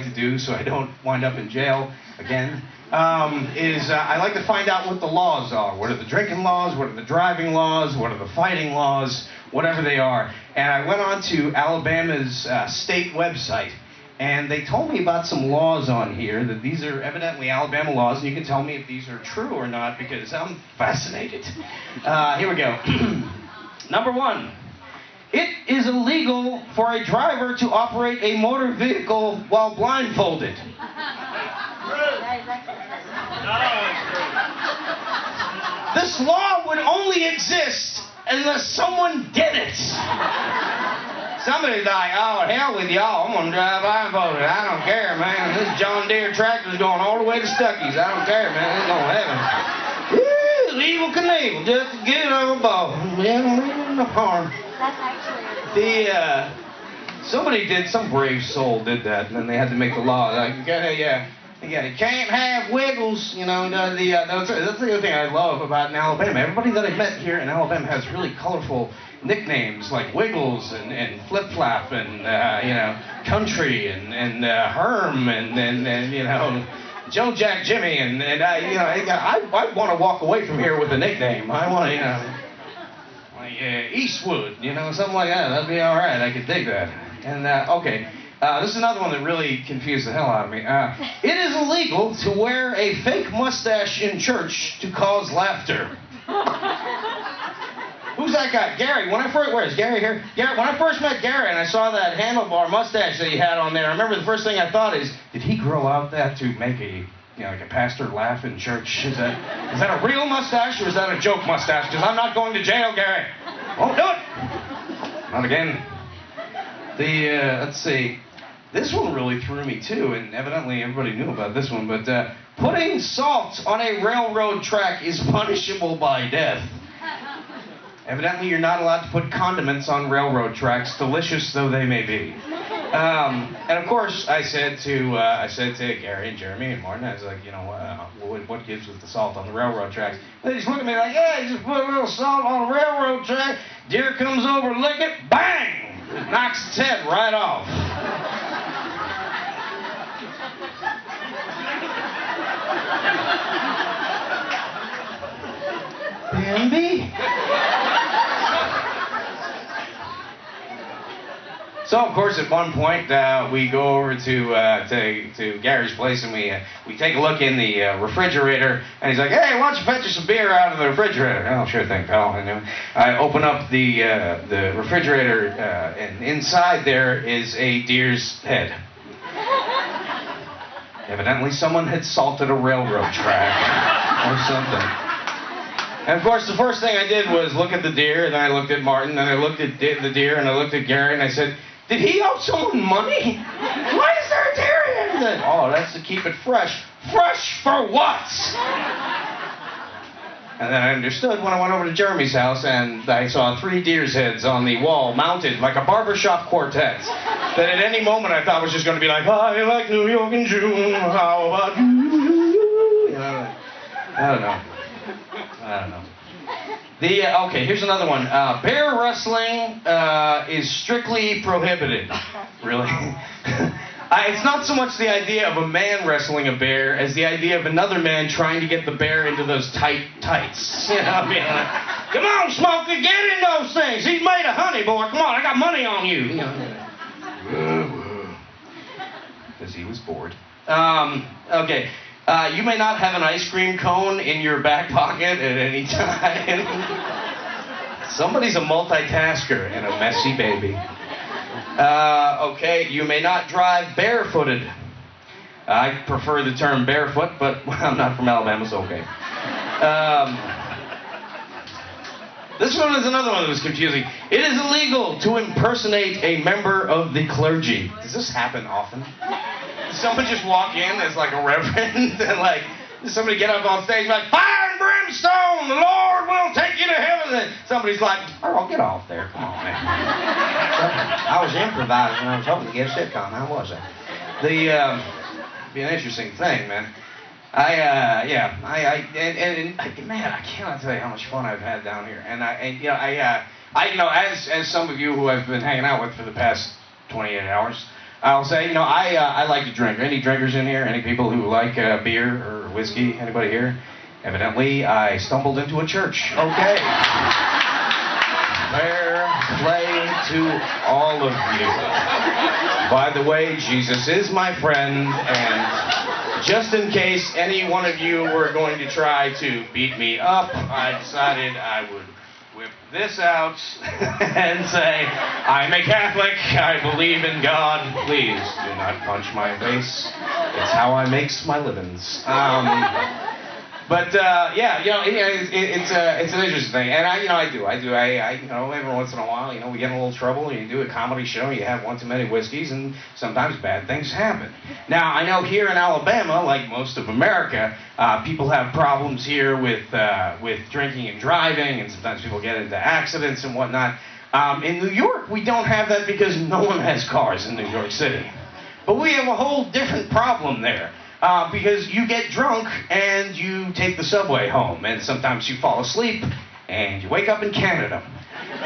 to do so I don't wind up in jail again is I like to find out what the laws are. What are the drinking laws? What are the driving laws? What are the fighting laws? Whatever they are. And I went on to Alabama's state website, and they told me about some laws on here, that these are evidently Alabama laws, and you can tell me if these are true or not, because I'm fascinated. Here we go. Number 1. It is illegal for a driver to operate a motor vehicle while blindfolded. This law would only exist unless someone did it. Somebody's like, oh, hell with y'all, I'm gonna drive blindfolded. I don't care, man. This John Deere tractor's going all the way to Stuckey's. I don't care, man. It's gonna happen. Woo, Evil Knievel, just to get it on the ball. Yeah, don't mean no harm. That's actually... Some brave soul did that, and then they had to make the law. Like, you can't have wiggles, you know. That's the other thing I love about Alabama. Everybody that I've met here in Alabama has really colorful nicknames like Wiggles and Flip Flop and Country and Herm and you know, Joe Jack Jimmy and I want to walk away from here with a nickname. I want to like Eastwood, you know, something like that. That'd be all right. I could dig that. And okay. This is another one that really confused the hell out of me. It is illegal to wear a fake mustache in church to cause laughter. Who's that guy? Gary. Where's Gary here? Gary, when I first met Gary and I saw that handlebar mustache that he had on there, I remember the first thing I thought is, did he grow out that to make like a pastor laugh in church? Is that a real mustache or is that a joke mustache? Because I'm not going to jail, Gary. Won't do it. Not again. Let's see. This one really threw me too, and evidently everybody knew about this one, but putting salt on a railroad track is punishable by death. Evidently you're not allowed to put condiments on railroad tracks, delicious though they may be. And of course I said to Gary and Jeremy and Martin, I was like, you know, what gives with the salt on the railroad tracks? They just look at me like, yeah, you just put a little salt on a railroad track, deer comes over, lick it, bang! It knocks its head right off. Bambi? So, of course, at one point, we go over to Gary's place, and we take a look in the refrigerator, and he's like, hey, why don't you fetch us some beer out of the refrigerator? Oh, sure thing, pal. I open up the refrigerator, and inside there is a deer's head. Evidently, someone had salted a railroad track or something. And of course, the first thing I did was look at the deer, and then I looked at Martin, and I looked at the deer, and I looked at Gary, and I said, did he owe someone money? Why is there a deer here? And then, oh, that's to keep it fresh. Fresh for what? And then I understood when I went over to Jeremy's house, and I saw 3 deer's heads on the wall, mounted like a barbershop quartet. That at any moment I thought was just going to be like, I like New York in June, how about you? I don't know. Okay, here's another one. Bear wrestling is strictly prohibited. Really? It's not so much the idea of a man wrestling a bear as the idea of another man trying to get the bear into those tight tights. You know, I mean, like, come on, Smokey, get in those things. He's made of honey, boy. Come on, I got money on you. You know, because he was bored. Okay. You may not have an ice cream cone in your back pocket at any time. Somebody's a multitasker and a messy baby. Okay, you may not drive barefooted. I prefer the term barefoot, but I'm not from Alabama, so okay. This one is another one that was confusing. It is illegal to impersonate a member of the clergy. Does this happen often? Someone just walk in as like a reverend and like somebody get up on stage like, fire and brimstone, the Lord will take you to heaven. And somebody's like, oh, get off there, come on, man. I was improvising and I was hoping to get a sitcom. How was that? Be an interesting thing, man. Man, I cannot tell you how much fun I've had down here. And as some of you who I've been hanging out with for the past 28 hours, I'll say, you know, I like to drink. Any drinkers in here? Any people who like beer or whiskey? Anybody here? Evidently, I stumbled into a church. Okay. Fair play to all of you. By the way, Jesus is my friend, and just in case any one of you were going to try to beat me up, I decided I would whip this out and say, I'm a Catholic, I believe in God, please do not punch my face. It's how I makes my livings. But yeah, you know, it's an interesting thing, and I do, you know, every once in a while, you know, we get in a little trouble, and you do a comedy show, you have one too many whiskeys, and sometimes bad things happen. Now, I know here in Alabama, like most of America, people have problems here with drinking and driving, and sometimes people get into accidents and whatnot. In New York, we don't have that because no one has cars in New York City. But we have a whole different problem there. Because you get drunk and you take the subway home, and sometimes you fall asleep and you wake up in Canada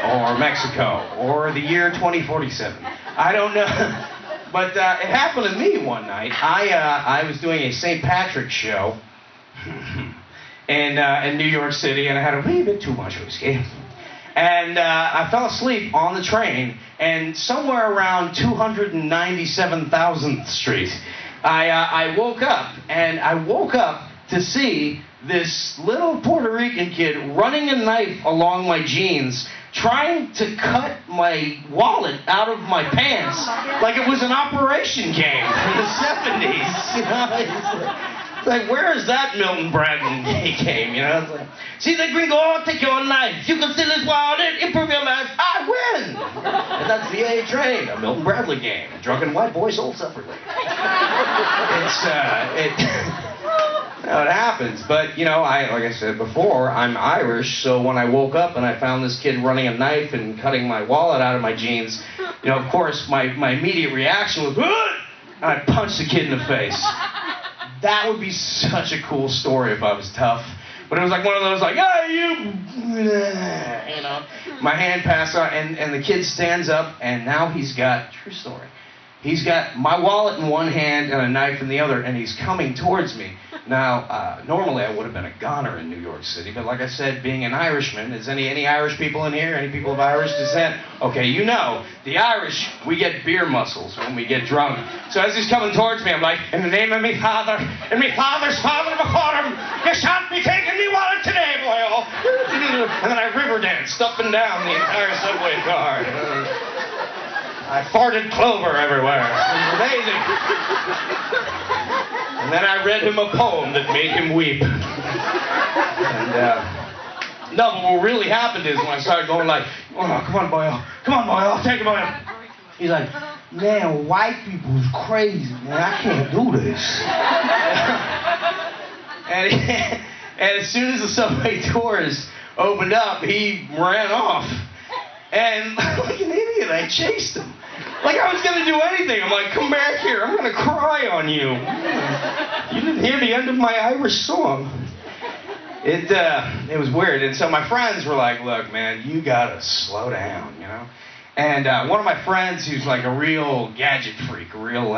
or Mexico or the year 2047. I don't know, but it happened to me one night. I was doing a St. Patrick's show in New York City, and I had a wee bit too much whiskey. And I fell asleep on the train, and somewhere around 297,000th Street, I woke up, and I woke up to see this little Puerto Rican kid running a knife along my jeans, trying to cut my wallet out of my pants like it was an operation game from the 70s. You know? It's like, where is that Milton Bradley game? You know, it's like, see the gringo, I'll take your knife. You can steal his wallet, improve your life, I win. And that's the A Train, a Milton Bradley game. Drunken white boy sold separately. It happens. But, you know, like I said before, I'm Irish, so when I woke up and I found this kid running a knife and cutting my wallet out of my jeans, you know, of course, my immediate reaction was, "Ugh!" And I punched the kid in the face. That would be such a cool story if I was tough. But it was like one of those, like, hey, you know. My hand passed out, and the kid stands up, and now he's got, true story, he's got my wallet in one hand and a knife in the other, and he's coming towards me. Now, normally I would have been a goner in New York City, but like I said, being an Irishman, is any Irish people in here? Any people of Irish descent? Okay, you know, the Irish, we get beer muscles when we get drunk. So as he's coming towards me, I'm like, in the name of me father, and me father's father before him, you shan't be taking me wallet today, boy. And then I river danced up and down the entire subway car. I farted clover everywhere. It was amazing. And then I read him a poem that made him weep. And, no, but what really happened is when I started going like, oh, come on, boy, I'll take it, boy. He's like, man, white people is crazy, man, I can't do this. and as soon as the subway doors opened up, he ran off. And like an idiot, I chased him. Like I was going to do anything. I'm like, come back here. I'm going to cry on you. You didn't hear the end of my Irish song. It was weird. And so my friends were like, look, man, you got to slow down, you know. And one of my friends who's like a real gadget freak, a real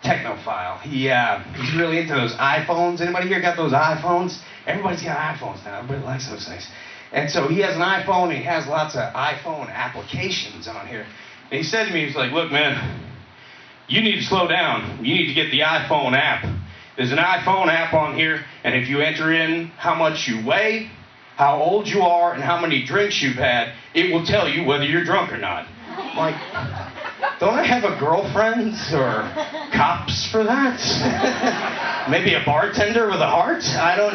technophile, he's really into those iPhones. Anybody here got those iPhones? Everybody's got iPhones now. Everybody likes those things. And so he has an iPhone, and he has lots of iPhone applications on here. And he said to me, he's like, look, man, you need to slow down. You need to get the iPhone app. There's an iPhone app on here, and if you enter in how much you weigh, how old you are, and how many drinks you've had, it will tell you whether you're drunk or not. I'm like, don't I have a girlfriend or cops for that? Maybe a bartender with a heart? I don't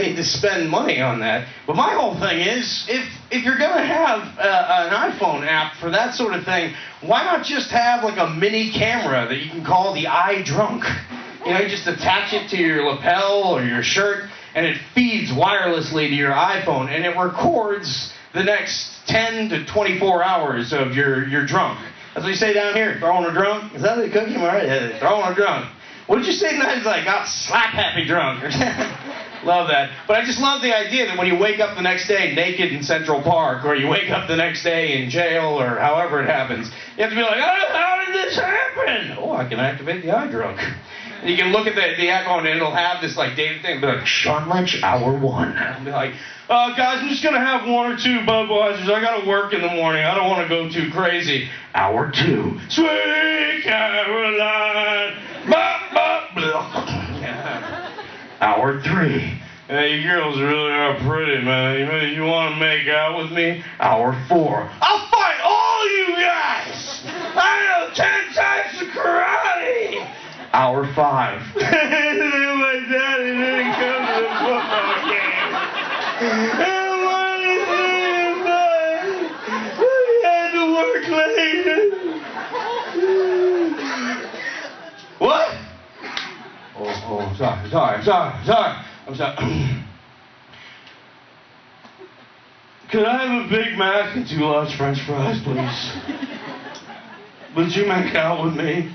need to spend money on that. But my whole thing is, if you're going to have an iPhone app for that sort of thing, why not just have like a mini camera that you can call the iDrunk? You know, you just attach it to your lapel or your shirt, and it feeds wirelessly to your iPhone, and it records the next 10 to 24 hours of your drunk. That's what you say down here, throwing a drunk. Is that the cookie? All right, throwing a drunk. What did you say tonight? He's like, oh, slap happy drunk. Love that. But I just love the idea that when you wake up the next day naked in Central Park, or you wake up the next day in jail, or however it happens, you have to be like, oh, how did this happen? Oh, I can activate the eye drug. And you can look at the iPhone and it'll have this like dated thing, be like, Sean Lynch, hour 1. And be like, guys, I'm just going to have 1 or 2 Budweisers. I got to work in the morning. I don't want to go too crazy. Hour 2. Sweet Caroline. Bop, bop, blah. Yeah. Hour 3. Hey, you girls really are pretty, man. You want to make out with me? Hour 4. I'll fight all you guys. I know 10 types of karate. Hour 5. My daddy didn't come to the football game. We had to work later. What? Oh, sorry. I'm sorry. Could I have a Big Mac and 2 large French fries, please? Would you make out with me?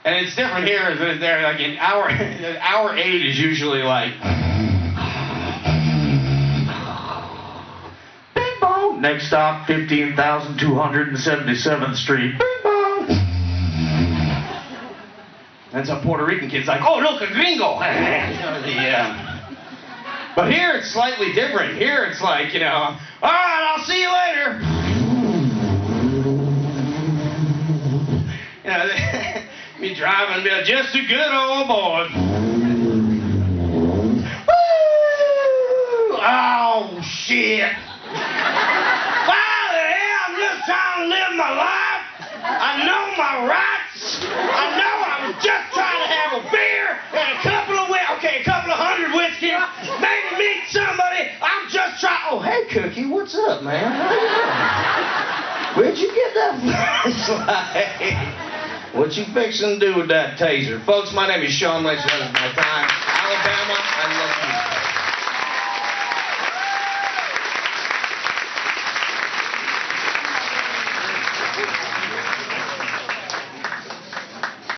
And it's different here. They're like in hour 8 is usually like bing bong. Next stop, 15,277th Street. Bing bong. And some Puerto Rican kid's like, oh look, a gringo. But here it's slightly different. Here it's like, all right, I'll see you later. Be driving, be like, just a good old boy. Woo! Oh, shit. Well, yeah, I'm just trying to live my life. I know my rights. I know I was just trying to have a beer and a couple of hundred whiskey. Maybe meet somebody. I'm just trying. Oh, hey, Cookie, what's up, man? How you doing? Where'd you get that flashlight? What you fixing to do with that taser? Folks, my name is Sean Lynch. That is my time. Alabama, I love you.